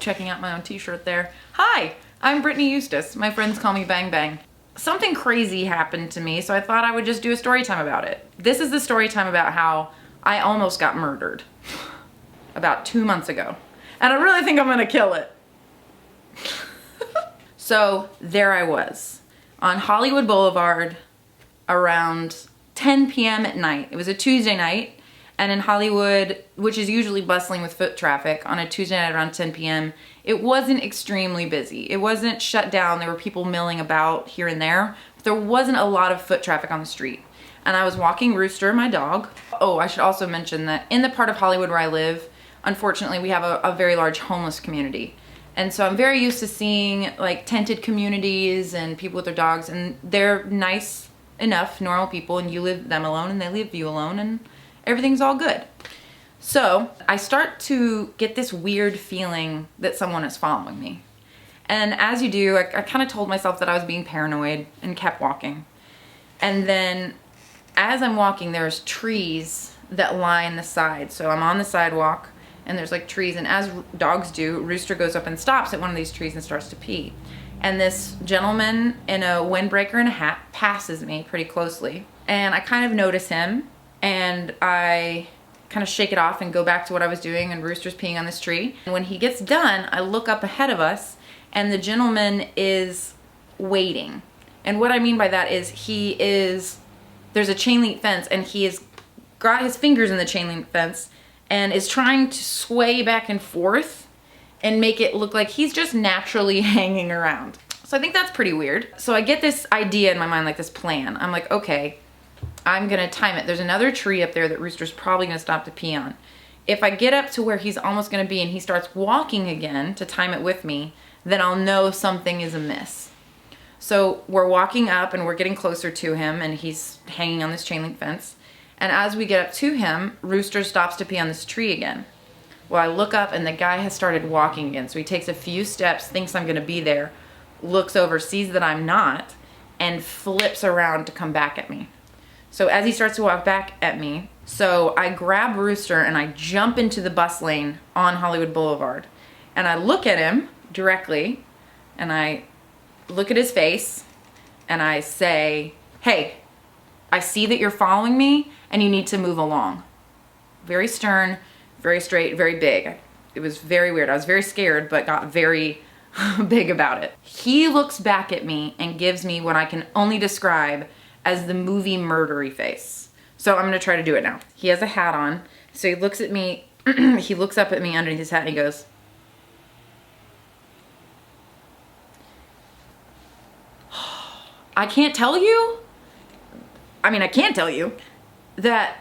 checking out my own t-shirt there. Hi, I'm Brittany Eustace. My friends call me Bang Bang. Something crazy happened to me, so I thought I would just do a story time about it. This is the story time about how I almost got murdered about 2 months ago. And I really think I'm gonna kill it. So there I was on Hollywood Boulevard around 10 p.m. at night. It was a Tuesday night. And in Hollywood, which is usually bustling with foot traffic, on a Tuesday night around 10 p.m., it wasn't extremely busy. It wasn't shut down. There were people milling about here and there, but there wasn't a lot of foot traffic on the street. And I was walking Rooster, my dog. Oh, I should also mention that in the part of Hollywood where I live, unfortunately, we have a very large homeless community. And so I'm very used to seeing like tented communities and people with their dogs, and they're nice enough, normal people, and you leave them alone and they leave you alone, and everything's all good. So I start to get this weird feeling that someone is following me. And as you do, I kind of told myself that I was being paranoid and kept walking. And then as I'm walking, there's trees that line the side. So I'm on the sidewalk and there's like trees, and as dogs do, Rooster goes up and stops at one of these trees and starts to pee. And this gentleman in a windbreaker and a hat passes me pretty closely. And I kind of notice him, and I kind of shake it off and go back to what I was doing, and Rooster's peeing on this tree. And when he gets done, I look up ahead of us, and the gentleman is waiting. And what I mean by that is there's a chain link fence, and he has got his fingers in the chain link fence and is trying to sway back and forth and make it look like he's just naturally hanging around. So I think that's pretty weird. So I get this idea in my mind, like this plan. I'm like, okay, I'm gonna time it. There's another tree up there that Rooster's probably gonna stop to pee on. If I get up to where he's almost gonna be and he starts walking again to time it with me, then I'll know something is amiss. So we're walking up and we're getting closer to him, and he's hanging on this chain link fence. And as we get up to him, Rooster stops to pee on this tree again. Well, I look up and the guy has started walking again. So he takes a few steps, thinks I'm gonna be there, looks over, sees that I'm not, and flips around to come back at me. So as he starts to walk back at me, so I grab Rooster and I jump into the bus lane on Hollywood Boulevard. And I look at him directly, and I look at his face, and I say, hey, I see that you're following me and you need to move along. Very stern, very straight, very big. It was very weird. I was very scared, but got very big about it. He looks back at me and gives me what I can only describe as the movie murdery face. So I'm gonna try to do it now. He has a hat on, so he looks at me, he looks up at me underneath his hat and he goes, I can't tell you that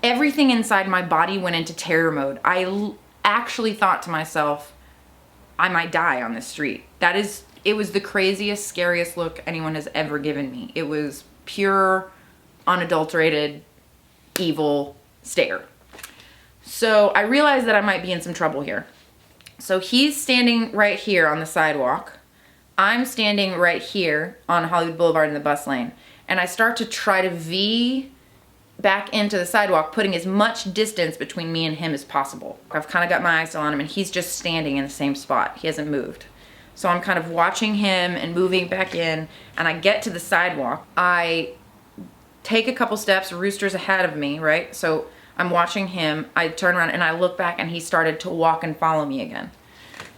everything inside my body went into terror mode. I actually thought to myself, I might die on this street. It was the craziest, scariest look anyone has ever given me. It was pure, unadulterated, evil stare. So I realized that I might be in some trouble here. So he's standing right here on the sidewalk. I'm standing right here on Hollywood Boulevard in the bus lane. And I start to try to V back into the sidewalk, putting as much distance between me and him as possible. I've kind of got my eyes still on him, and he's just standing in the same spot. He hasn't moved. So I'm kind of watching him and moving back in, and I get to the sidewalk. I take a couple steps, Rooster's ahead of me, right? So I'm watching him, I turn around and I look back, and he started to walk and follow me again.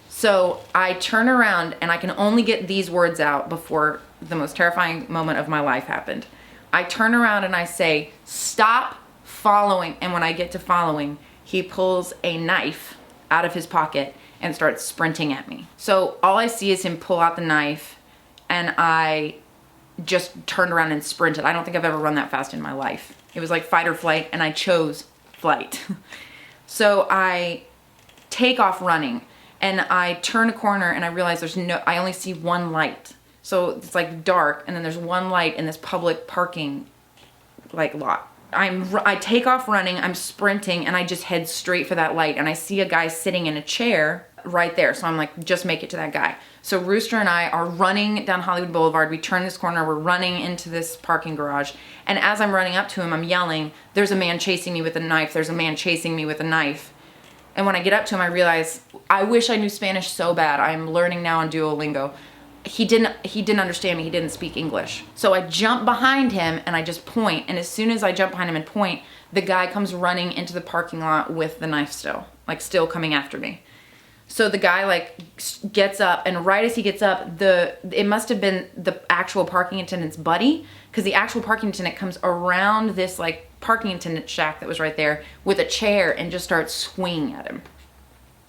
So I turn around and I can only get these words out before the most terrifying moment of my life happened. I turn around and I say, stop following. And when I get to following, he pulls a knife out of his pocket and starts sprinting at me. So all I see is him pull out the knife, and I just turned around and sprinted. I don't think I've ever run that fast in my life. It was like fight or flight, and I chose flight. So I take off running, and I turn a corner and I realize I only see one light. So it's like dark, and then there's one light in this public parking like lot. I take off running, I'm sprinting, and I just head straight for that light, and I see a guy sitting in a chair right there. So I'm like, just make it to that guy. So Rooster and I are running down Hollywood Boulevard. We turn this corner, we're running into this parking garage. And as I'm running up to him, I'm yelling, there's a man chasing me with a knife. There's a man chasing me with a knife. And when I get up to him, I realize, I wish I knew Spanish so bad. I'm learning now on Duolingo. He didn't understand me. He didn't speak English. So I jump behind him and I just point. And as soon as I jump behind him and point, the guy comes running into the parking lot with the knife still, like still coming after me. So the guy like gets up, and right as he gets up, it must have been the actual parking attendant's buddy, because the actual parking attendant comes around this like parking attendant shack that was right there with a chair and just starts swinging at him.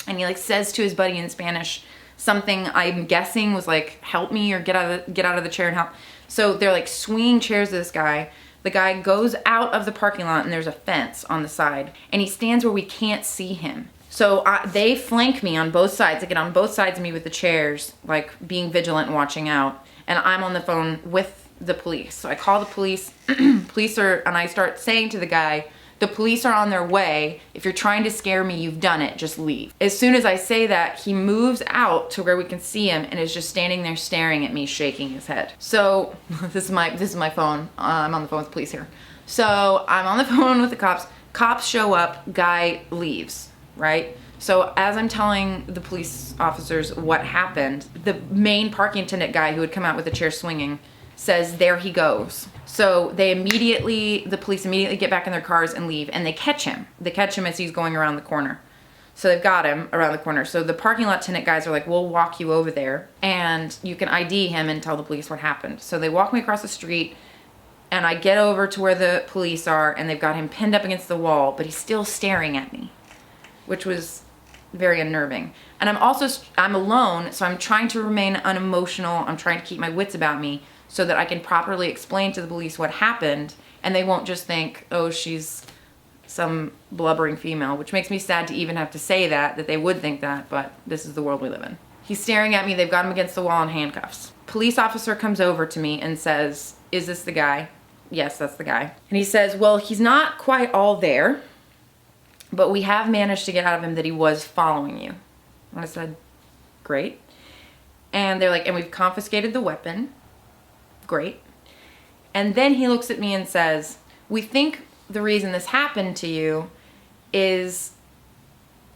And he like says to his buddy in Spanish something I'm guessing was like, help me, or get out of the chair and help. So they're like swinging chairs at this guy. The guy goes out of the parking lot and there's a fence on the side, and he stands where we can't see him. So they flank me on both sides. They get on both sides of me with the chairs, like being vigilant and watching out. And I'm on the phone with the police. So I call the police. And I start saying to the guy, the police are on their way. If you're trying to scare me, you've done it. Just leave. As soon as I say that, he moves out to where we can see him and is just standing there staring at me, shaking his head. So this is my phone. I'm on the phone with the police here. So I'm on the phone with the cops. Cops show up. Guy leaves. Right? So as I'm telling the police officers what happened, the main parking attendant guy who had come out with the chair swinging says, there he goes. So the police immediately get back in their cars and leave, and they catch him. They catch him as he's going around the corner. So they've got him around the corner. So the parking lot attendant guys are like, we'll walk you over there and you can ID him and tell the police what happened. So they walk me across the street, and I get over to where the police are, and they've got him pinned up against the wall, but he's still staring at me, which was very unnerving. And I'm alone, so I'm trying to remain unemotional. I'm trying to keep my wits about me so that I can properly explain to the police what happened, and they won't just think, oh, she's some blubbering female, which makes me sad to even have to say that they would think that, but this is the world we live in. He's staring at me. They've got him against the wall in handcuffs. Police officer comes over to me and says, is this the guy? Yes, that's the guy. And he says, well, he's not quite all there, but we have managed to get out of him that he was following you. And I said, great. And they're like, and we've confiscated the weapon. Great. And then he looks at me and says, we think the reason this happened to you is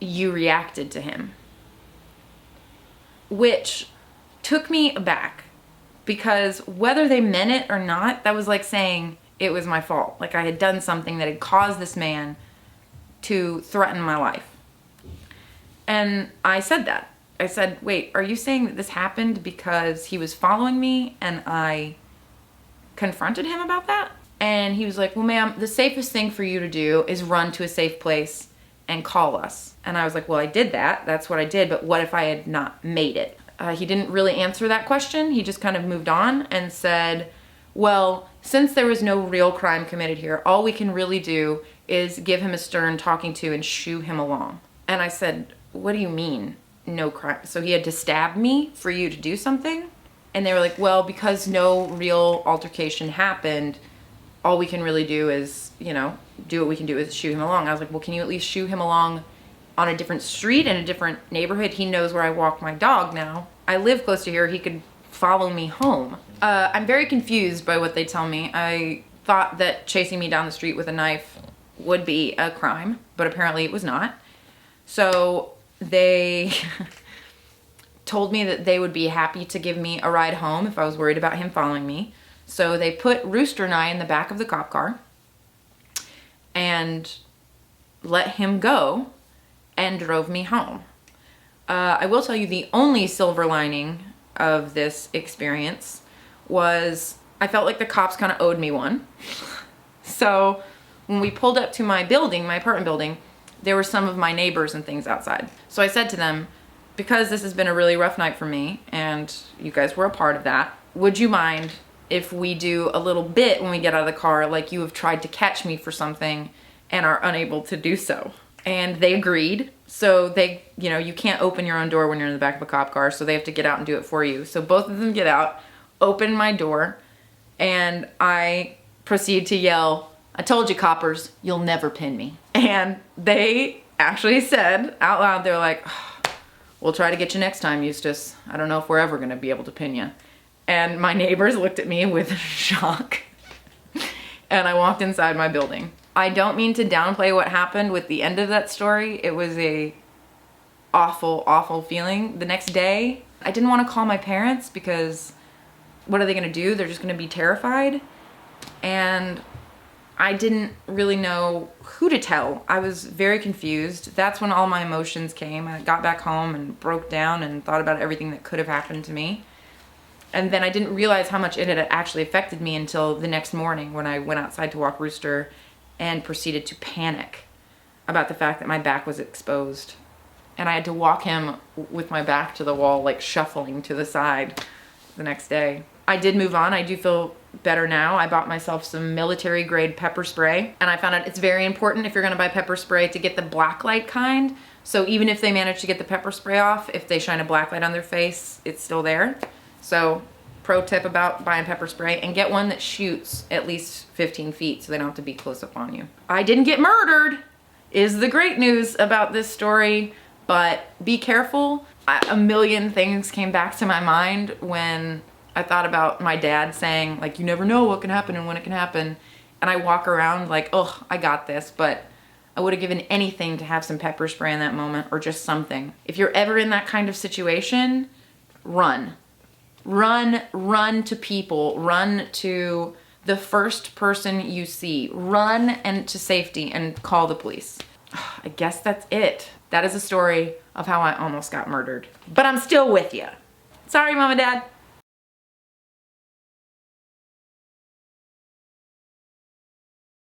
you reacted to him. Which took me aback, because whether they meant it or not, that was like saying it was my fault. Like I had done something that had caused this man to threaten my life. And I said that. I said, wait, are you saying that this happened because he was following me and I confronted him about that? And he was like, well, ma'am, the safest thing for you to do is run to a safe place and call us. And I was like, well, I did that. That's what I did. But what if I had not made it? He didn't really answer that question. He just kind of moved on and said, well, since there was no real crime committed here, all we can really do is give him a stern talking to and shoo him along. And I said, what do you mean, no crime? So he had to stab me for you to do something? And they were like, well, because no real altercation happened, all we can really do is, do what we can do is shoo him along. I was like, well, can you at least shoo him along on a different street in a different neighborhood? He knows where I walk my dog now. I live close to here. He could follow me home. I'm very confused by what they tell me. I thought that chasing me down the street with a knife would be a crime, but apparently it was not. So they told me that they would be happy to give me a ride home if I was worried about him following me. So they put Rooster and I in the back of the cop car and let him go and drove me home. I will tell you, the only silver lining of this experience was I felt like the cops kind of owed me one. So when we pulled up to my building, my apartment building, there were some of my neighbors and things outside. So I said to them, because this has been a really rough night for me and you guys were a part of that, would you mind if we do a little bit when we get out of the car, like you have tried to catch me for something and are unable to do so? And they agreed. So they, you can't open your own door when you're in the back of a cop car, so they have to get out and do it for you. So both of them get out, open my door, and I proceed to yell, I told you, coppers, you'll never pin me. And they actually said out loud, they're like, oh, we'll try to get you next time, Eustace. I don't know if we're ever gonna be able to pin you. And my neighbors looked at me with shock. And I walked inside my building. I don't mean to downplay what happened with the end of that story. It was a awful, awful feeling. The next day, I didn't want to call my parents because what are they going to do? They're just going to be terrified. And I didn't really know who to tell. I was very confused. That's when all my emotions came. I got back home and broke down and thought about everything that could have happened to me. And then I didn't realize how much it had actually affected me until the next morning when I went outside to walk Rooster and proceeded to panic about the fact that my back was exposed. And I had to walk him with my back to the wall, like shuffling to the side the next day. I did move on. I do feel better now. I bought myself some military grade pepper spray, and I found out it's very important if you're gonna buy pepper spray to get the black light kind. So even if they manage to get the pepper spray off, if they shine a black light on their face, it's still there. So pro tip about buying pepper spray, and get one that shoots at least 15 feet so they don't have to be close up on you. I didn't get murdered is the great news about this story, but be careful. A million things came back to my mind when I thought about my dad saying, like, you never know what can happen and when it can happen. And I walk around like, oh, I got this. But I would have given anything to have some pepper spray in that moment, or just something. If you're ever in that kind of situation, run. Run to people. Run to the first person you see. Run and to safety and call the police. I guess that's it. That is a story of how I almost got murdered. But I'm still with you. Sorry, Mom and Dad.